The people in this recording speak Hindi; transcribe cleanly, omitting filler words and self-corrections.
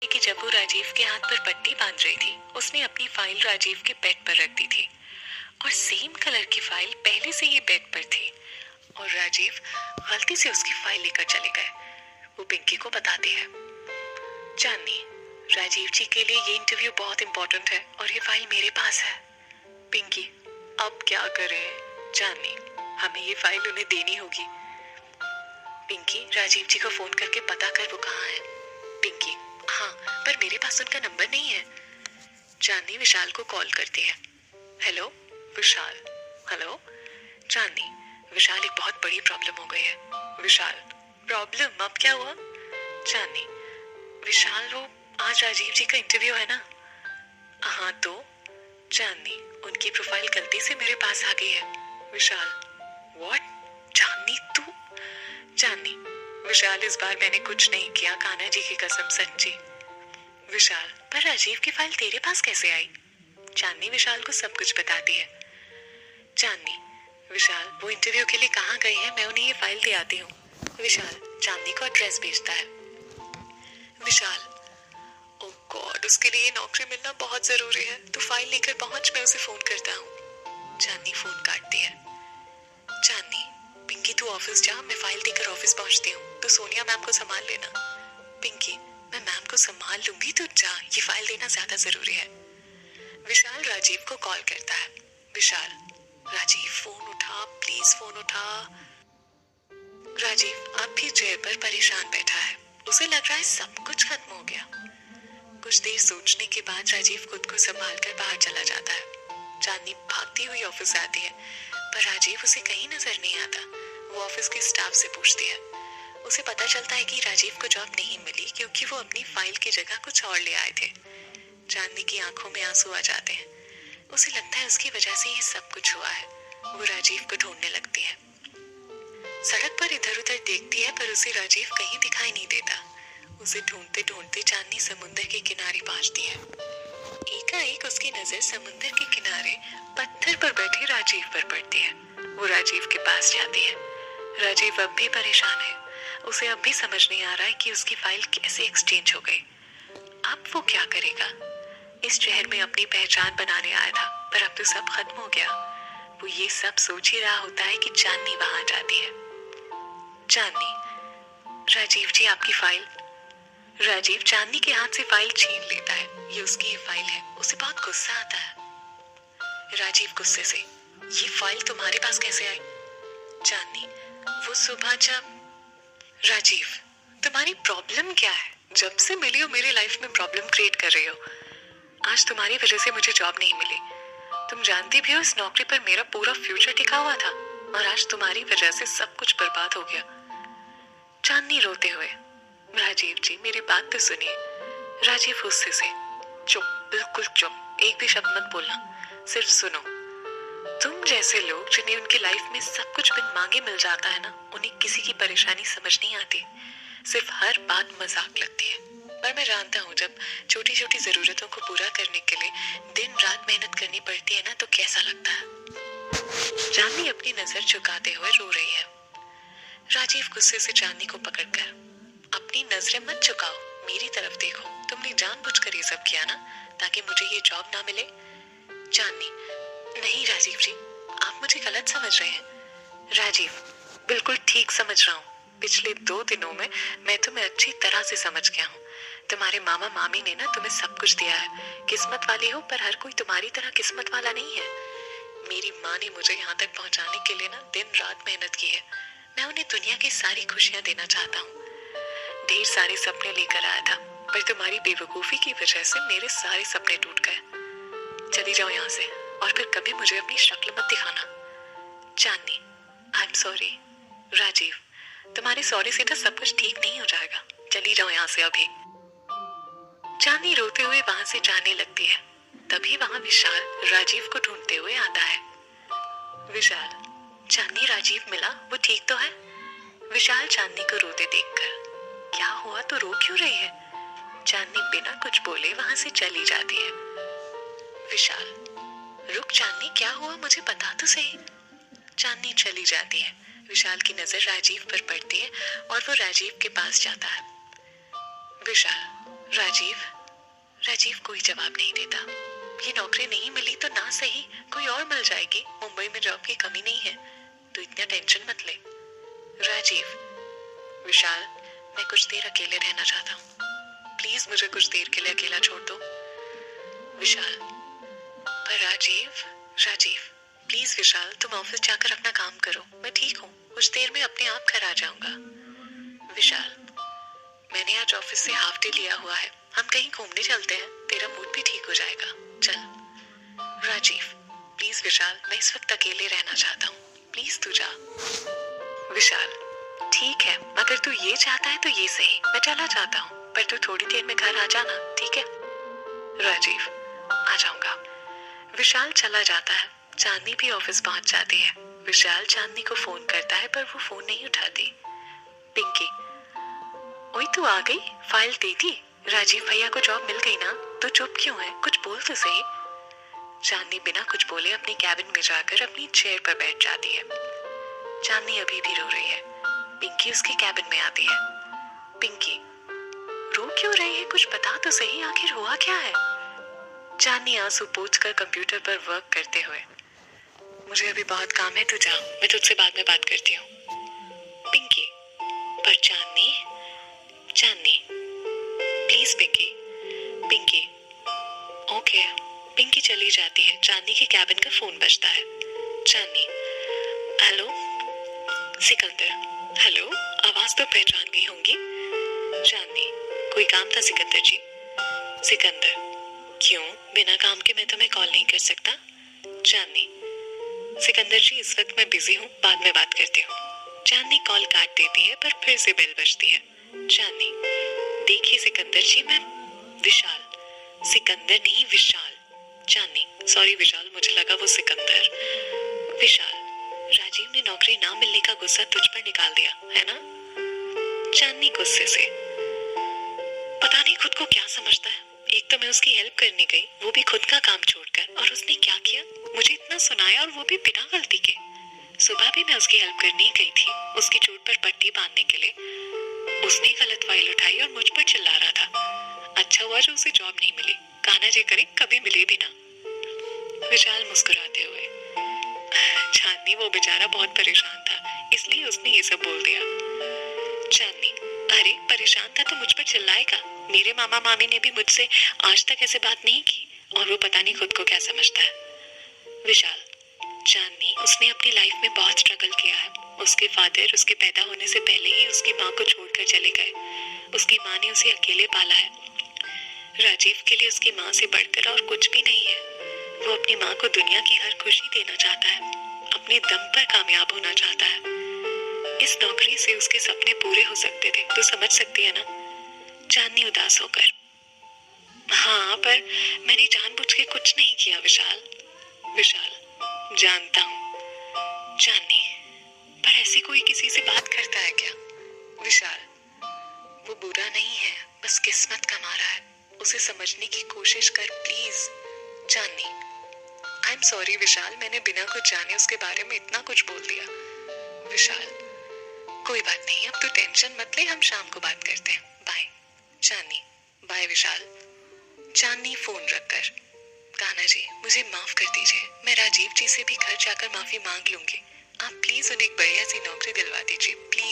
कि जब वो राजीव के हाथ पर पट्टी बांध रही थी, उसने अपनी फाइल राजीव के बेड पर रख दी थी और सेम कलर की फाइल पहले से ही बेड पर थी और राजीव गलती से उसकी फाइल लेकर चले गए। वो पिंकी को बताती है, चांदनी, राजीव जी के लिए ये इंटरव्यू बहुत इम्पोर्टेंट है और ये फाइल मेरे पास है। पिंकी, अब क्या करें? चांदनी, हमें ये फाइल उन्हें देनी होगी। पिंकी, राजीव जी को फोन करके पता कर वो कहाँ है। पिंकी, हाँ, पर मेरे पास उनका नंबर नहीं है। चांदनी विशाल को कॉल करती है। हेलो विशाल। हेलो चांदनी, विशाल, एक बहुत बड़ी प्रॉब्लम हो गई है। विशाल, प्रॉब्लम? अब क्या हुआ? चांदनी, विशाल, वो आज राजीव जी का इंटरव्यू है ना? हाँ तो? चांदनी, उनकी प्रोफाइल गलती से मेरे पास आ गई है। विशाल, व्हाट? चांदनी, तू? चांदनी, विशाल, इस बार मैंने कुछ नहीं किया, कान्हा जी की कसम, सच्ची। विशाल, पर राजीव की फाइल तेरे पास कैसे आई? चांदनी विशाल को सब कुछ बताती है। चांदनी, विशाल, वो इंटरव्यू के लिए कहाँ गए हैं, मैं उन्हें ये फाइल दे आती हूँ। विशाल चांदनी को एड्रेस भेजता है। विशाल, ओ गॉड, उसके लिए नौकरी मिलना बहुत जरूरी है, तो फाइल लेकर पहुंच, मैं उसे फोन करता हूँ। चांदनी फोन काटती है। चांदनी, पिंकी तू ऑफिस जा, मैं फाइल देकर ऑफिस पहुंचती हूँ, तो सोनिया मैम को संभाल लेना। पिंकी, मैं मैम को संभाल लूंगी, तो जा, ये फाइल देना ज्यादा जरूरी है। विशाल राजीव को कॉल करता है। विशाल, राजीव फोन उठा, प्लीज फोन उठा। राजीव अब भी चेयर पर परेशान बैठा है, उसे लग रहा है सब कुछ खत्म हो गया। कुछ देर सोचने के बाद राजीव खुद को संभाल कर बाहर चला जाता है। चांदनी भागती हुई ऑफिस आती है, पर राजीव उसे कहीं नजर नहीं आता। वो ऑफिस के स्टाफ से पूछती है। उसे पता चलता है कि राजीव को जॉब नहीं मिली क्योंकि वो अपनी फाइल की जगह कुछ और ले आए थे। चांदनी की आंखों में आंसू आ जाते हैं। उसे लगता है उसकी वजह से ये सब कुछ हुआ है। वो राजीव को ढूंढने लगती है। सड़क पर इधर उधर देखती है, पर उसे राजीव कहीं दिखाई नहीं देता। उसे ढूंढते ढूंढते चांदनी समुद्र के किनारे पहुंचती है। एकाएक उसकी नजर समुद्र के किनारे पत्थर पर बैठे राजीव पर पड़ती है। वो राजीव के पास जाती है। राजीव अब भी परेशान है। उसे अब भी समझ नहीं आ रहा है कि उसकी फाइल कैसे एक्सचेंज हो गई। अब वो क्या करेगा? इस शहर में अपनी पहचान बनाने आया था, पर अब तो सब खत्म हो गया। वो ये सब सोच ही रहा होता है कि चांदनी वहां जाती है। चांदनी, राजीव जी आपकी फाइल। राजीव चांदनी के हाथ से फाइल छीन लेता है। ये उसकी ही फाइल है। उसे बहुत गुस्सा आता है। राजीव गुस्से से, ये फाइल तुम्हारे पास कैसे आई? चांदनी, वो सुबह जब। राजीव, तुम्हारी प्रॉब्लम क्या है? जब से मिली हो मेरी लाइफ में प्रॉब्लम क्रिएट कर रही हो। आज तुम्हारी वजह से मुझे जॉब नहीं मिली। तुम जानती भी हो इस नौकरी पर मेरा पूरा फ्यूचर टिका हुआ था, और आज तुम्हारी वजह से सब कुछ बर्बाद हो गया। चांदनी रोते हुए, राजीव जी मेरी बात तो सुनिए। राजीव गुस्से से, चुप, बिल्कुल चुप, एक भी शब्द मत बोलना, सिर्फ सुनो। तुम जैसे लोग जिन्हें उनकी लाइफ में सब कुछ बिन मांगे मिल जाता है ना, उन्हें किसी की परेशानी समझ नहीं आती, सिर्फ हर बात मजाक लगती है। पर मैं जानता हूँ जब छोटी छोटी जरूरतों को पूरा करने के लिए दिन रात मेहनत करनी पड़ती है ना, तो कैसा लगता है। चांदनी अपनी नजर झुकाते हुए रो रही है। राजीव गुस्से से चांदनी को पकड़कर, अपनी नजरें मत झुकाओ, मेरी तरफ देखो। तुमने जानबूझकर ये सब किया ना, ताकि मुझे ये जॉब ना मिले। चांदनी, नहीं राजीव जी, आप मुझे गलत समझ रहे हैं। राजीव, बिल्कुल ठीक समझ रहा हूँ। पिछले 2 दिनों में मैं तुम्हें अच्छी तरह से समझ गया हूँ। तुम्हारे मामा मामी ने ना तुम्हें सब कुछ दिया है। किस्मत वाली हो, पर हर कोई तुम्हारी तरह किस्मत वाला नहीं है। मेरी माँ ने मुझे यहाँ तक पहुँचाने के लिए ना दिन रात मेहनत की है। मैं उन्हें दुनिया की सारी खुशियाँ देना चाहता हूँ। ढेर सारे सपने लेकर आया था, पर तुम्हारी बेवकूफी की वजह से मेरे सारे सपने टूट गए। चली जाओ यहाँ से, और फिर कभी मुझे अपनी शक्ल मत दिखाना। चांदनी, आई एम सॉरी। राजीव, तुम्हारे सॉरी से तो सब कुछ ठीक नहीं हो जाएगा। चली जाओ यहाँ से अभी। चांदनी रोते हुए वहां से जाने लगती है। तभी वहां विशाल राजीव को ढूंढते हुए आता है। विशाल, चांदनी, राजीव मिला, वो ठीक तो है? विशाल चांदनी को रोते देखकर, क्या हुआ, तो रो क्यों रही है? चांदनी बिना कुछ बोले वहां से चली जाती है। विशाल, रुक चांदनी, क्या हुआ, मुझे बता तो सही। चांदनी चली जाती है। विशाल की नजर राजीव पर पड़ती है और वो राजीव के पास जाता है। विशाल, राजीव राजीव कोई जवाब नहीं देता। ये नौकरी नहीं मिली तो ना सही कोई और मिल जाएगी, मुंबई में जॉब की कमी नहीं है, तो इतना टेंशन मत ले। राजीव, विशाल, मैं कुछ देर अकेले रहना चाहता हूँ, प्लीज मुझे कुछ देर के लिए अकेला छोड़ दो। विशाल, पर राजीव प्लीज विशाल, तुम ऑफिस जाकर अपना काम करो, मैं ठीक हूँ, कुछ देर में अपने आप घर आ जाऊंगा। विशाल, मैंने आज ऑफिस से हाफ डे लिया हुआ है, हम कहीं घूमने चलते हैं, तेरा मूड भी ठीक हो जाएगा, चल। राजीव, प्लीज विशाल, मैं इस वक्त अकेले रहना चाहता हूँ, प्लीज तू जा। विशाल, ठीक है, अगर तू ये चाहता है तो ये सही, मैं चला जाता हूँ, पर तू थोड़ी देर में घर आ जाना, ठीक है। राजीव, आ जाऊंगा। विशाल चला जाता है। चांदनी भी ऑफिस पहुंच जाती है। विशाल चांदनी को फोन करता है पर वो फोन नहीं उठाती। पिंकी, ओए तू आ गई, फाइल दे दी, राजीव भैया को जॉब मिल गई ना, तू चुप क्यों है, कुछ बोल तो सही। चांदनी बिना कुछ बोले अपनी कैबिन में जाकर अपनी चेयर पर बैठ जाती है। चांदनी अभी भी रो रही है। पिंकी उसके कैबिन में आती है। पिंकी, रो क्यों रही है, कुछ बता तो सही, आखिर हुआ क्या है। चांदनी आंसू पोंछकर कंप्यूटर पर वर्क करते हुए, मुझे अभी बहुत काम है, तू जा, मैं तुझसे बाद में बात करती हूँ। पिंकी, पर चांदनी प्लीज पिंकी, ओके। पिंकी चली जाती है। चांदनी के कैबिन का फोन बजता है। चांदनी, हेलो। सिकंदर, हेलो, आवाज तो पहचान गई होंगी। चांदनी, कोई काम था सिकंदर जी। सिकंदर, क्यों, बिना काम के मैं तुम्हें कॉल नहीं कर सकता। चांदनी, सिकंदर जी इस वक्त मैं बिजी हूँ, बाद में बात करती हूँ। चांदनी कॉल काट देती है पर फिर से बेल बजती है। चांदनी, देखिए सिकंदर जी, मैं विशाल, सिकंदर नहीं विशाल। चांदनी, सॉरी विशाल, मुझे लगा वो सिकंदर। विशाल, राजीव ने नौकरी ना मिलने का गुस्सा तुझ पर निकाल दिया है ना। चांदनी गुस्से से, पता नहीं खुद को क्या समझता है, एक तो मैं उसकी हेल्प करने गई, वो भी खुद का काम छोड़कर, और उसने क्या किया, मुझे इतना सुनाया और वो भी बिना गलती के। सुबह भी मैं उसकी हेल्प करने गई थी, उसकी चोट पर पट्टी बांधने के लिए। उसने गलत फाइल उठाई और मुझ पर चिल्ला रहा था। अच्छा हुआ जो उसे जॉब नहीं मिली, कान्हा जी करे कभी मिले भी ना। विशाल मुस्कुराते हुए, चांदनी वो बेचारा बहुत परेशान था, इसलिए उसने ये सब बोल दिया। चांदनी, अरे परेशान था तो मुझ पर चिल्लाएगा, मेरे मामा मामी ने भी मुझसे आज तक ऐसे बात नहीं की, और वो पता नहीं खुद को क्या समझता है। विशाल, चांदनी, उसने अपनी लाइफ में बहुत स्ट्रगल किया है, उसके फादर उसके पैदा होने से पहले ही उसकी माँ को छोड़कर चले गए, उसकी माँ ने उसे अकेले पाला है। राजीव के लिए उसकी माँ से बढ़कर और कुछ भी नहीं है, वो अपनी माँ को दुनिया की हर खुशी देना चाहता है, अपने दम पर कामयाब होना चाहता है। इस नौकरी से उसके सपने पूरे हो सकते थे, तो समझ सकती है ना। चांदनी उदास होकर, हाँ पर मैंने जानबूझ के कुछ नहीं किया विशाल। विशाल, जानता हूँ। चांदनी, पर ऐसी कोई किसी से बात करता है क्या। विशाल, वो बुरा नहीं है, बस किस्मत का मारा है, उसे समझने की कोशिश कर please. Chandni, I am sorry Vishal, मैंने बिना कुछ जाने उसके बारे में इतना कुछ बोल दिया। विशाल, कोई बात नहीं, अब तू टेंशन मत ले, हम शाम को बात करते हैं, बाय। चांदनी, बाय विशाल। चांदनी फोन रखकर, कान्हा जी मुझे माफ कर दीजिए, मैं राजीव जी से भी घर जाकर माफी मांग लूंगी, आप प्लीज उन्हें एक बढ़िया सी नौकरी दिलवा दीजिए प्लीज।